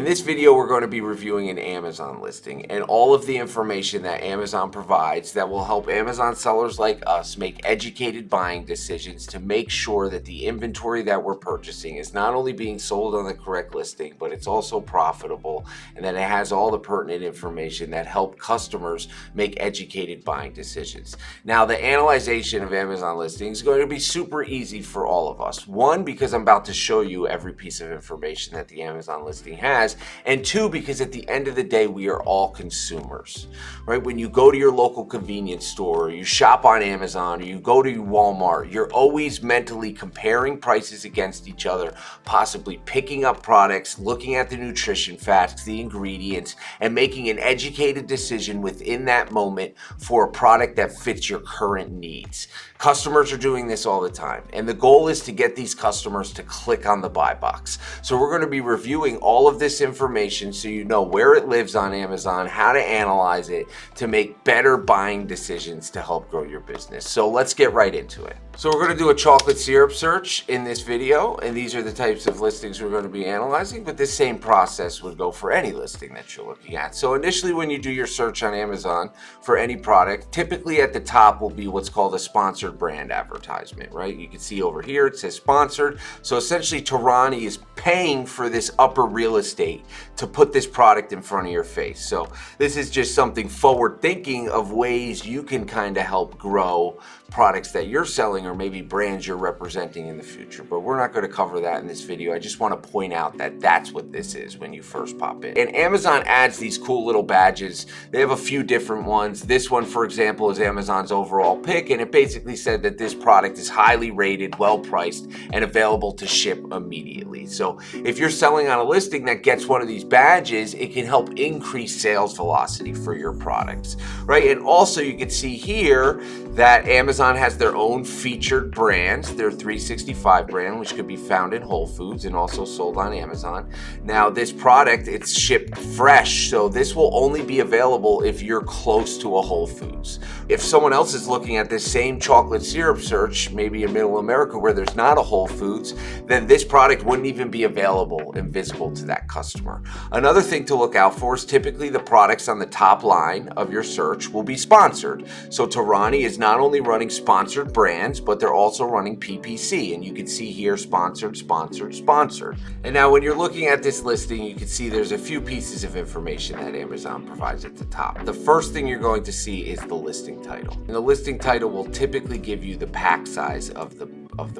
this video, we're going to be reviewing an Amazon listing and all of the information that Amazon provides that will help Amazon sellers like us make educated buying decisions to make sure that the inventory that we're purchasing is not only being sold on the correct listing, but it's also profitable and that it has all the pertinent information that help customers make educated buying decisions. Now, the analyzation of Amazon listings is going to be super easy for all of us. One, because I'm about to show you every piece of information that the Amazon listing has. And two, because at the end of the day, we are all consumers, right? When you go to your local convenience store, or you shop on Amazon, or you go to Walmart, you're always mentally comparing prices against each other, possibly picking up products, looking at the nutrition facts, the ingredients, and making an educated decision within that moment for a product that fits your current needs. Customers are doing this all the time, and the goal is to get these customers to click on the buy box. So we're going to be reviewing all of this information so you know where it lives on Amazon, how to analyze it to make better buying decisions to help grow your business. So let's get right into it. So we're going to do a chocolate syrup search in this video, and these are the types of listings we're going to be analyzing, but this same process would go for any listing that you're looking at. So initially, when you do your search on Amazon for any product, typically at the top will be what's called a sponsored brand advertisement, right? You can see over here it says sponsored. So essentially Tarani is paying for this upper real estate to put this product in front of your face. So this is just something forward thinking of ways you can kind of help grow products that you're selling or maybe brands you're representing in the future. But we're not going to cover that in this video. I just want to point out that that's what this is when you first pop in. And Amazon adds these cool little badges. They have a few different ones. This one, for example, is Amazon's overall pick, and it basically said that this product is highly rated, well priced, and available to ship immediately. So if you're selling on a listing that gets one of these badges, it can help increase sales velocity for your products, right? And also you can see here that Amazon has their own featured brands, their 365 brand, which could be found in Whole Foods and also sold on Amazon. Now this product, it's shipped fresh, so this will only be available if you're close to a Whole Foods. If someone else is looking at this same chocolate syrup search, maybe in Middle America where there's not a Whole Foods, then this product wouldn't even be available and visible to that customer. Another thing to look out for is typically the products on the top line of your search will be sponsored. So Tarani is not only running sponsored brands, but they're also running PPC, and you can see here sponsored, sponsored, sponsored. And now when you're looking at this listing, you can see there's a few pieces of information that Amazon provides at the top. The first thing you're going to see is the listing title. And the listing title will typically give you the pack size of the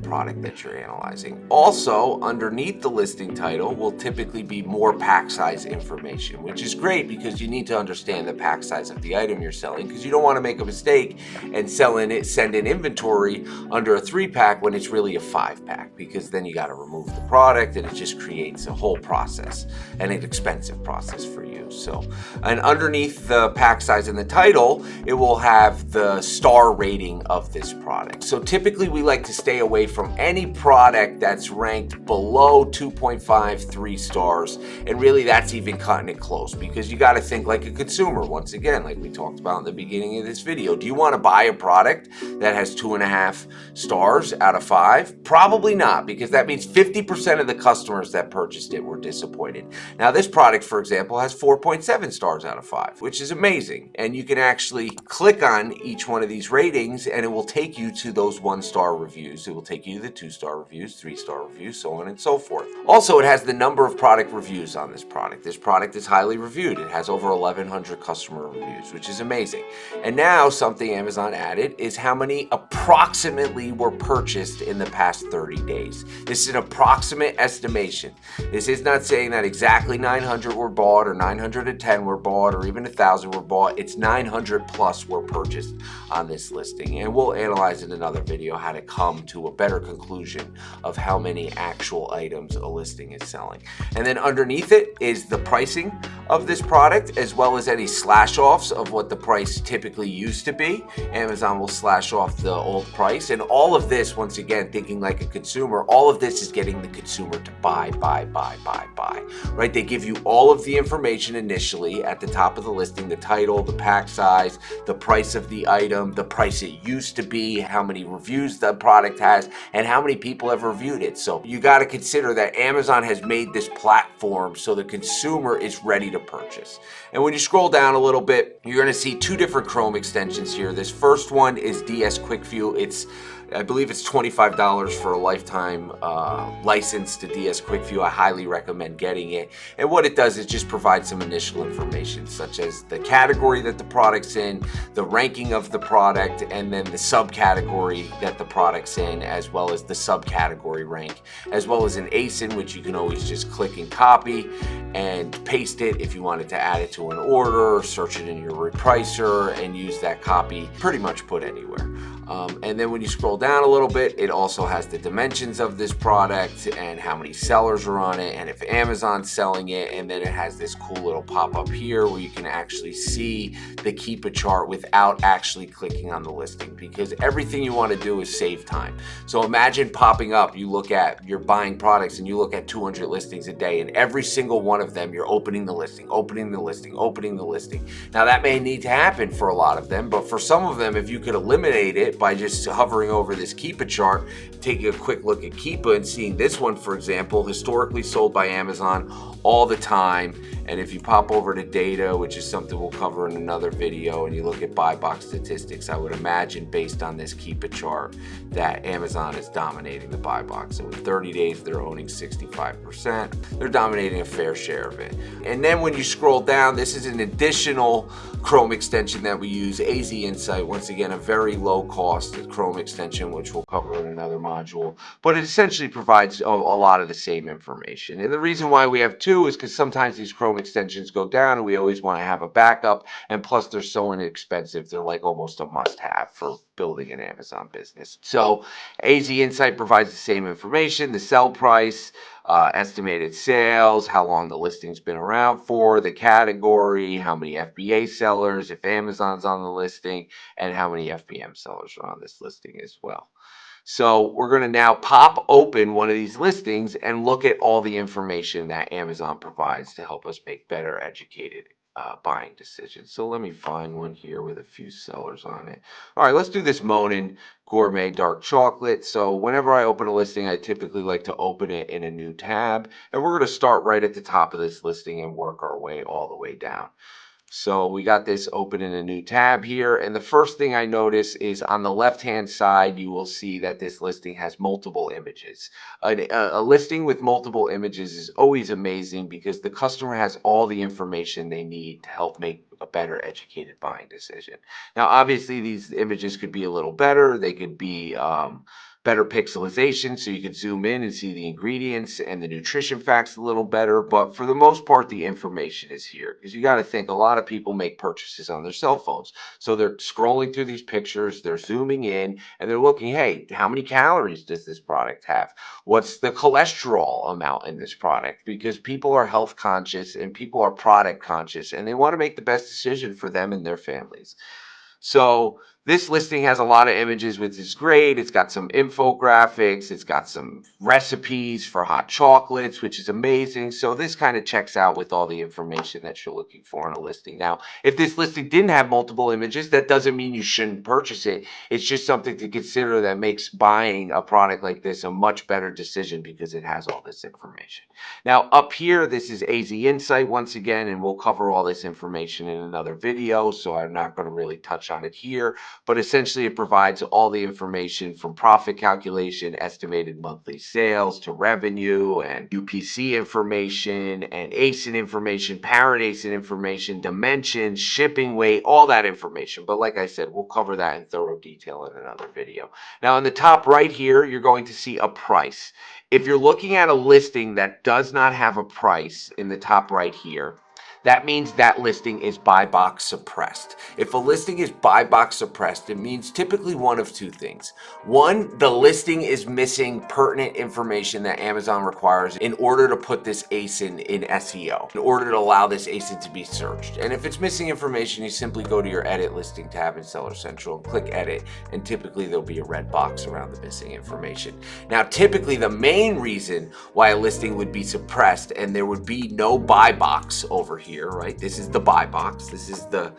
product that you're analyzing. Also, underneath the listing title will typically be more pack size information, which is great because you need to understand the pack size of the item you're selling, because you don't want to make a mistake and send in inventory under a 3-pack when it's really a 5-pack, because then you got to remove the product and it just creates a whole process and an expensive process for you. So, and underneath the pack size in the title, it will have the star rating of this product. So typically we like to stay away from any product that's ranked below 2.5, 3 stars. And really that's even cutting it close, because you got to think like a consumer. Once again, like we talked about in the beginning of this video, do you want to buy a product that has 2.5 stars out of 5? Probably not, because that means 50% of the customers that purchased it were disappointed. Now this product, for example, has 4.7 stars out of 5, which is amazing. And you can actually click on each one of these ratings and it will take you to those 1-star reviews. It will take you to the 2-star reviews, 3-star reviews, so on and so forth. Also, it has the number of product reviews on this product. This product is highly reviewed. It has over 1,100 customer reviews, which is amazing. And now something Amazon added is how many approximately were purchased in the past 30 days. This is an approximate estimation. This is not saying that exactly 900 were bought or 910 were bought or even 1,000 were bought. It's 900 plus were purchased on this listing. And we'll analyze in another video how to come to a better conclusion of how many actual items a listing is selling. And then underneath it is the pricing of this product, as well as any slash offs of what the price typically used to be. Amazon will slash off the old price. And all of this, once again, thinking like a consumer, all of this is getting the consumer to buy, right? They give you all of the information initially at the top of the listing, the title, the pack size, the price of the item, the price it used to be, how many reviews the product has and how many people have reviewed it. So you got to consider that Amazon has made this platform so the consumer is ready to purchase. And when you scroll down a little bit, you're going to see two different Chrome extensions here. This first one is DS Quick View. I believe it's $25 for a lifetime license to DS Quick View. I highly recommend getting it. And what it does is just provide some initial information, such as the category that the product's in, the ranking of the product, and then the subcategory that the product's in, as well as the subcategory rank, as well as an ASIN, which you can always just click and copy and paste it if you wanted to add it to an order, search it in your repricer, and use that copy pretty much put anywhere. And then when you scroll down a little bit, it also has the dimensions of this product and how many sellers are on it and if Amazon's selling it. And then it has this cool little pop-up here where you can actually see the Keepa chart without actually clicking on the listing, because everything you want to do is save time. So imagine popping up, you're buying products and you look at 200 listings a day, and every single one of them you're opening the listing, opening the listing, opening the listing. Now that may need to happen for a lot of them, but for some of them, if you could eliminate it by just hovering over this Keepa chart, taking a quick look at Keepa and seeing this one, for example, historically sold by Amazon all the time. And if you pop over to data, which is something we'll cover in another video, and you look at buy box statistics, I would imagine based on this Keepa chart that Amazon is dominating the buy box. So in 30 days, they're owning 65%. They're dominating a fair share of it. And then when you scroll down, this is an additional Chrome extension that we use, AZ Insight. Once again, a very low cost Chrome extension, which we'll cover in another module, but it essentially provides a lot of the same information. And the reason why we have two is because sometimes these Chrome extensions go down and we always want to have a backup, and plus they're so inexpensive, they're like almost a must-have for building an Amazon business. So AZ Insight provides the same information: the sell price, estimated sales, how long the listing's been around for, the category, how many FBA sellers, if Amazon's on the listing, and how many FBM sellers are on this listing as well. So we're going to now pop open one of these listings and look at all the information that Amazon provides to help us make better educated buying decisions. So let me find one here with a few sellers on it. All right, let's do this Monin Gourmet Dark Chocolate. So whenever I open a listing, I typically like to open it in a new tab. And we're going to start right at the top of this listing and work our way all the way down. So we got this open in a new tab here, and the first thing I notice is on the left-hand side, you will see that this listing has multiple images. A listing with multiple images is always amazing because the customer has all the information they need to help make a better educated buying decision. Now, obviously, these images could be a little better. They could be better pixelization, so you could zoom in and see the ingredients and the nutrition facts a little better. But for the most part, the information is here, because you got to think a lot of people make purchases on their cell phones. So they're scrolling through these pictures, they're zooming in, and they're looking, hey, how many calories does this product have? What's the cholesterol amount in this product? Because people are health conscious and people are product conscious, and they want to make the best decision for them and their families. So this listing has a lot of images, which is great. It's got some infographics. It's got some recipes for hot chocolates, which is amazing. So this kind of checks out with all the information that you're looking for in a listing. Now, if this listing didn't have multiple images, that doesn't mean you shouldn't purchase it. It's just something to consider that makes buying a product like this a much better decision because it has all this information. Now, up here, this is AZ Insight once again, and we'll cover all this information in another video, so I'm not going to really touch on it here. But essentially it provides all the information from profit calculation, estimated monthly sales, to revenue and UPC information and ASIN information, parent ASIN information, dimensions, shipping weight, all that information. But like I said, we'll cover that in thorough detail in another video. Now in the top right here, you're going to see a price. If you're looking at a listing that does not have a price in the top right here, that means that listing is buy box suppressed. If a listing is buy box suppressed, it means typically one of two things. One, the listing is missing pertinent information that Amazon requires in order to put this ASIN in SEO, in order to allow this ASIN to be searched. And if it's missing information, you simply go to your Edit Listing tab in Seller Central and click Edit, and typically there'll be a red box around the missing information. Now, typically the main reason why a listing would be suppressed and there would be no buy box over here, right? This is the buy box. This is the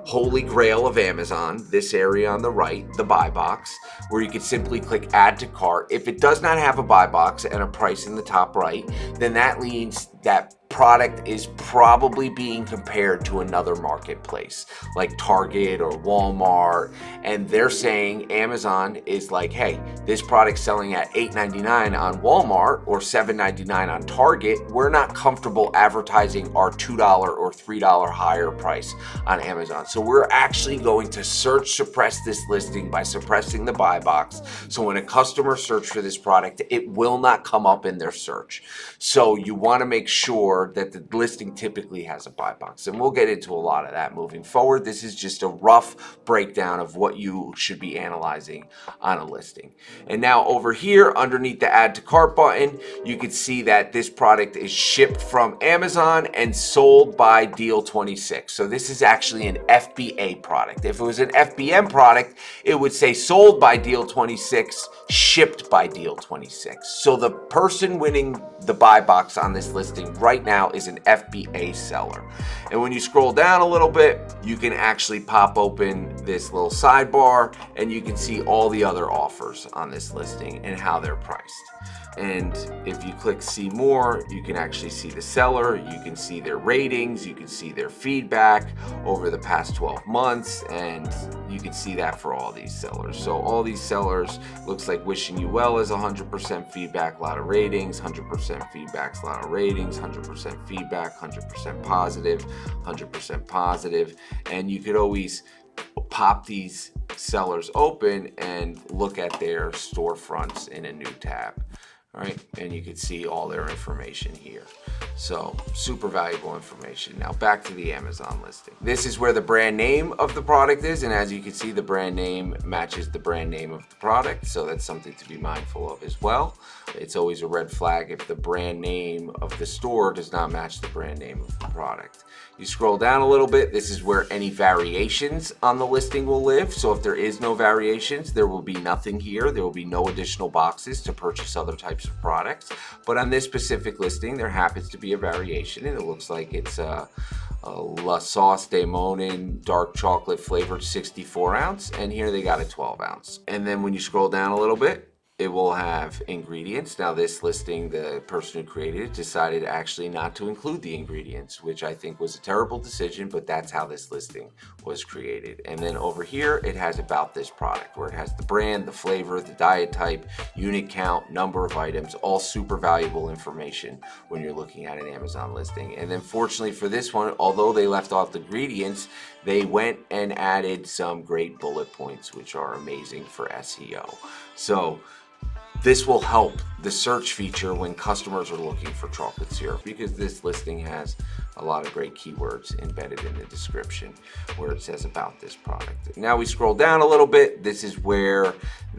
holy grail of Amazon, this area on the right, the buy box, where you can simply click add to cart. If it does not have a buy box and a price in the top right, then that means that product is probably being compared to another marketplace like Target or Walmart, and they're saying, Amazon is like, hey, this product's selling at $8.99 on Walmart or $7.99 on Target. We're not comfortable advertising our $2 or $3 higher price on Amazon. So we're actually going to search suppress this listing by suppressing the buy box. So when a customer searches for this product, it will not come up in their search. So you want to make sure that the listing typically has a buy box, and we'll get into a lot of that moving forward. This is just a rough breakdown of what you should be analyzing on a listing. And now over here underneath the add to cart button, you can see that this product is shipped from Amazon and sold by Deal 26. So this is actually an FBA product. If it was an FBM product, it would say sold by Deal 26, shipped by Deal 26. So the person winning the buy box on this listing right now is an FBA seller. And when you scroll down a little bit, you can actually pop open this little sidebar and you can see all the other offers on this listing and how they're priced. And if you click see more, you can actually see the seller, you can see their ratings, you can see their feedback over the past 12 months, and you can see that for all these sellers. So all these sellers, looks like Wishing You Well is 100% feedback, a lot of ratings, 100% feedback, a lot of ratings, 100% feedback, 100% positive, 100% positive. And you could always pop these sellers open and look at their storefronts in a new tab. All right, and you can see all their information here. So super valuable information. Now back to the Amazon listing. This is where the brand name of the product is, and as you can see, the brand name matches the brand name of the product, so that's something to be mindful of as well. It's always a red flag if the brand name of the store does not match the brand name of the product. You scroll down a little bit, this is where any variations on the listing will live. So if there is no variations, there will be nothing here. There will be no additional boxes to purchase other types of products. But on this specific listing, there happens to be a variation, and it looks like it's a La Sauce de Monin dark chocolate flavored 64 ounce, and here they got a 12 ounce. And then when you scroll down a little bit, it will have ingredients. Now this listing, the person who created it decided actually not to include the ingredients, which I think was a terrible decision, but that's how this listing was created. And then over here, it has about this product, where it has the brand, the flavor, the diet type, unit count, number of items, all super valuable information when you're looking at an Amazon listing. And then fortunately for this one, although they left off the ingredients, they went and added some great bullet points, which are amazing for SEO. So this will help the search feature when customers are looking for chocolate syrup, because this listing has a lot of great keywords embedded in the description where it says about this product. Now we scroll down a little bit. This is where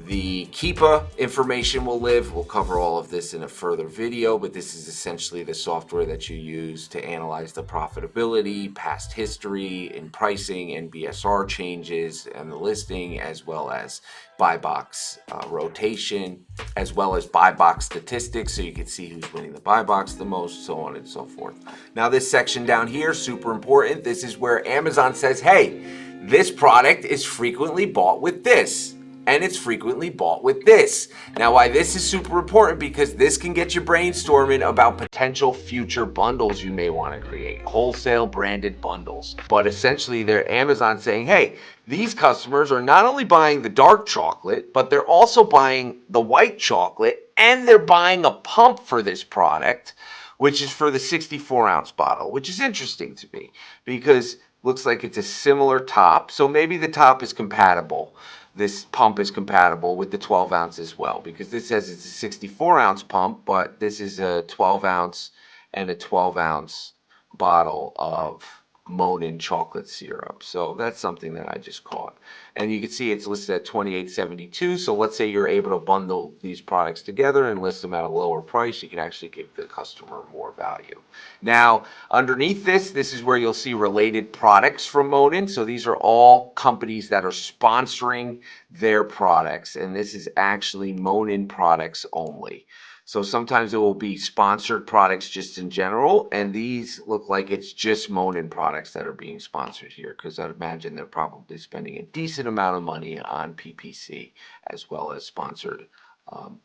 the Keepa information will live. We'll cover all of this in a further video, but this is essentially the software that you use to analyze the profitability, past history, and pricing, and BSR changes and the listing, as well as buy box rotation, as well as buy box statistics, so you can see who's winning the buy box the most, so on and so forth. Now this section down here, super important. This is where Amazon says, hey, this product is frequently bought with this, and it's frequently bought with this. Now why this is super important, because this can get you brainstorming about potential future bundles you may want to create, wholesale branded bundles. But essentially they're Amazon saying, hey, these customers are not only buying the dark chocolate, but they're also buying the white chocolate, and they're buying a pump for this product, which is for the 64 ounce bottle, which is interesting to me because looks like it's a similar top. So maybe the top is compatible. This pump is compatible with the 12 ounce as well, because this says it's a 64 ounce pump, but this is a 12 ounce and a 12 ounce bottle of Monin chocolate syrup. So that's something that I just caught. And you can see it's listed at $28.72. So let's say you're able to bundle these products together and list them at a lower price. You can actually give the customer more value. Now, underneath this is where you'll see related products from Monin. So these are all companies that are sponsoring their products. And this is actually Monin products only. So sometimes it will be sponsored products just in general, and these look like it's just Monin products that are being sponsored here, because I'd imagine they're probably spending a decent amount of money on PPC as well as sponsored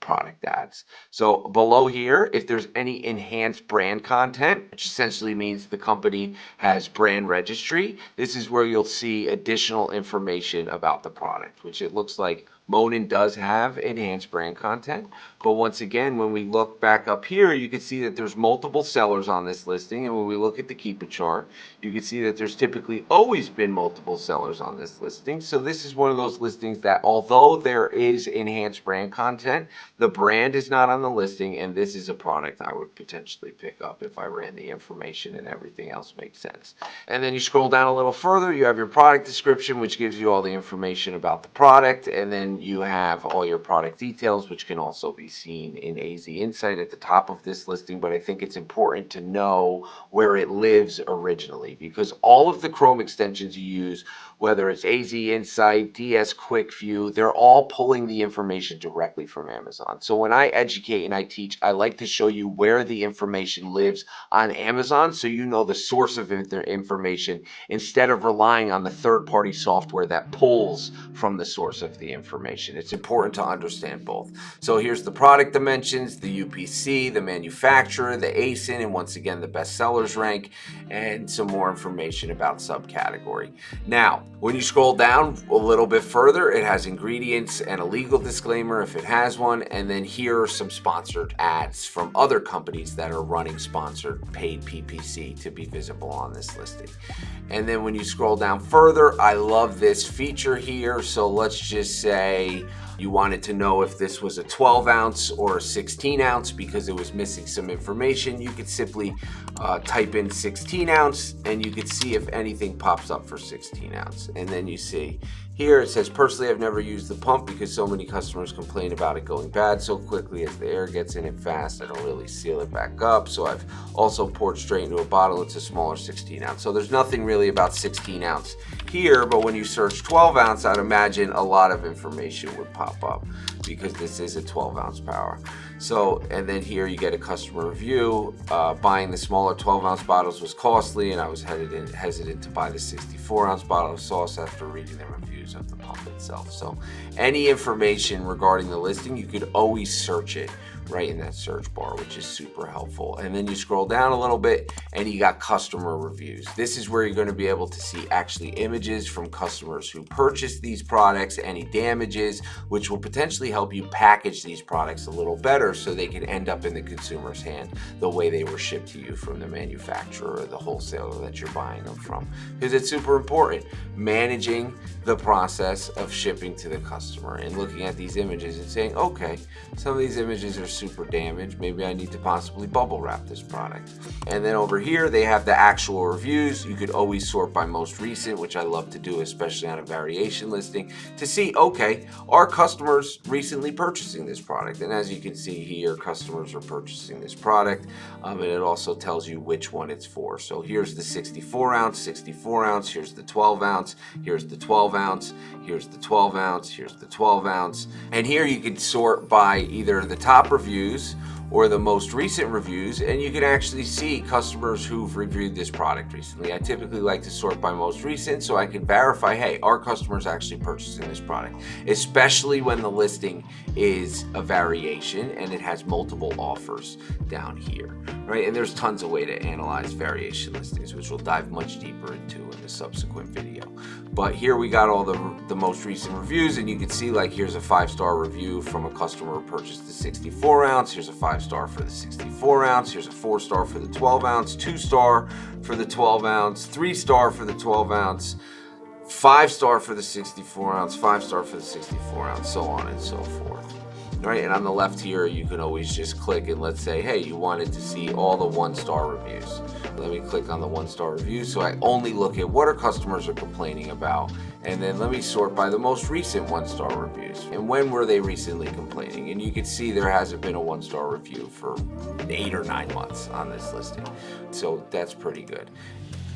product ads. So below here, if there's any enhanced brand content, which essentially means the company has brand registry, this is where you'll see additional information about the product, which it looks like Monin does have enhanced brand content. But once again, when we look back up here, you can see that there's multiple sellers on this listing. And when we look at the Keepa chart, you can see that there's typically always been multiple sellers on this listing. So this is one of those listings that, although there is enhanced brand content, the brand is not on the listing, and this is a product I would potentially pick up if I ran the information and everything else makes sense. And then you scroll down a little further, you have your product description, which gives you all the information about the product, and then you have all your product details, which can also be seen in AZ Insight at the top of this listing. But I think it's important to know where it lives originally, because all of the Chrome extensions you use, whether it's AZ Insight, DS Quick View, they're all pulling the information directly from Amazon. So when I educate and I teach, I like to show you where the information lives on Amazon, so you know the source of their information instead of relying on the third-party software that pulls from the source of the information. It's important to understand both. So here's the product dimensions, the UPC, the manufacturer, the ASIN, and once again the bestsellers rank, and some more information about subcategory. Now, when you scroll down a little bit further, it has ingredients and a legal disclaimer if it has one, and then here are some sponsored ads from other companies that are running sponsored paid PPC to be visible on this listing. And then when you scroll down further, I love this feature here. So let's just say you wanted to know if this was a 12 ounce or a 16 ounce because it was missing some information. You could simply type in 16 ounce and you could see if anything pops up for 16 ounce. And then you see here it says, personally, I've never used the pump because so many customers complain about it going bad so quickly as the air gets in it fast. I don't really seal it back up. So I've also poured straight into a bottle. It's a smaller 16 ounce. So there's nothing really about 16 ounce here, but when you search 12 ounce, I'd imagine a lot of information would pop up because this is a 12 ounce power. So, and then here you get a customer review. Buying the smaller 12 ounce bottles was costly, and I was hesitant to buy the 64 ounce bottle of sauce after reading the reviews of the pump itself. So any information regarding the listing, you could always search it right in that search bar, which is super helpful. And then you scroll down a little bit and you got customer reviews. This is where you're going to be able to see actually images from customers who purchased these products, any damages, which will potentially help you package these products a little better so they can end up in the consumer's hand the way they were shipped to you from the manufacturer or the wholesaler that you're buying them from. Because it's super important, managing the process of shipping to the customer and looking at these images and saying, okay, some of these images are super damaged. Maybe I need to possibly bubble wrap this product. And then over here, they have the actual reviews. You could always sort by most recent, which I love to do, especially on a variation listing, to see, okay, are customers recently purchasing this product? And as you can see here, customers are purchasing this product. And it also tells you which one it's for. So here's the 64 ounce, 64 ounce. Here's the 12 ounce. Here's the 12 ounce. Here's the 12 ounce. Here's the 12 ounce. And here you can sort by either the top reviews or the most recent reviews, and you can actually see customers who've reviewed this product recently. I typically like to sort by most recent so I can verify, hey, are customers actually purchasing this product? Especially when the listing is a variation and it has multiple offers down here, right? And there's tons of way to analyze variation listings, which we'll dive much deeper into in the subsequent video. But here we got all the most recent reviews, and you can see like here's a 5-star review from a customer who purchased the 64 ounce. Here's a 5-star for the 64 ounce. Here's a 4-star for the 12 ounce, 2-star for the 12 ounce, 3-star for the 12 ounce, 5-star for the 64 ounce, 5-star for the 64 ounce, so on and so forth. Right, and on the left here, you can always just click and let's say, hey, you wanted to see all the 1-star reviews. Let me click on the 1-star reviews. So I only look at what our customers are complaining about. And then let me sort by the most recent 1-star reviews. And when were they recently complaining? And you can see there hasn't been a 1-star review for 8 or 9 months on this listing. So that's pretty good.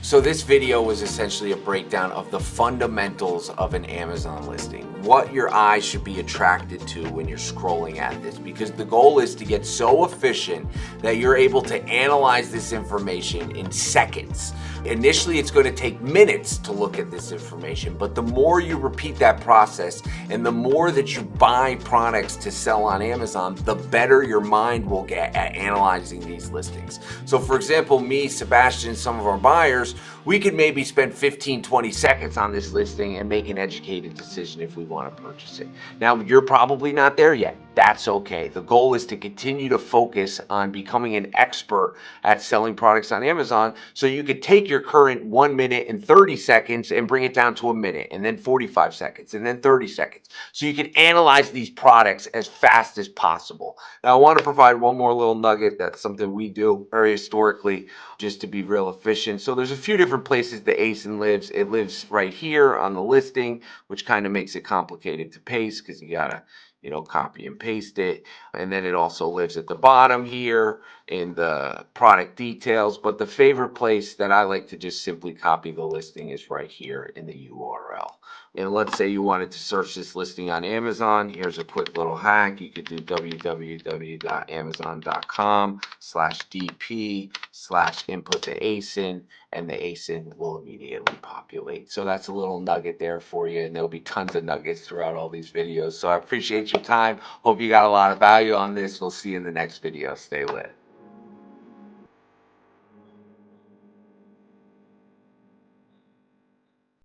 So this video was essentially a breakdown of the fundamentals of an Amazon listing. what your eyes should be attracted to when you're scrolling at this, because the goal is to get so efficient that you're able to analyze this information in seconds. Initially, it's going to take minutes to look at this information, but the more you repeat that process and the more that you buy products to sell on Amazon, the better your mind will get at analyzing these listings. So for example, me, Sebastian, some of our buyers, we could maybe spend 15-20 seconds on this listing and make an educated decision if we want to purchase it. Now, you're probably not there yet. That's okay. The goal is to continue to focus on becoming an expert at selling products on Amazon, so you could take your current 1 minute and 30 seconds and bring it down to a minute, and then 45 seconds, and then 30 seconds. So you can analyze these products as fast as possible. Now, I want to provide one more little nugget. That's something we do very historically, just to be real efficient. So there's a few different places the ASIN lives. It lives right here on the listing, which kind of makes it complicated to paste because you gotta, copy and paste it. And then it also lives at the bottom here in the product details. But the favorite place that I like to just simply copy the listing is right here in the URL. And let's say you wanted to search this listing on Amazon. Here's a quick little hack. You could do www.amazon.com/dp/input the ASIN, and the ASIN will immediately populate. So that's a little nugget there for you, and there'll be tons of nuggets throughout all these videos. So I appreciate your time. Hope you got a lot of value on this. We'll see you in the next video. Stay lit.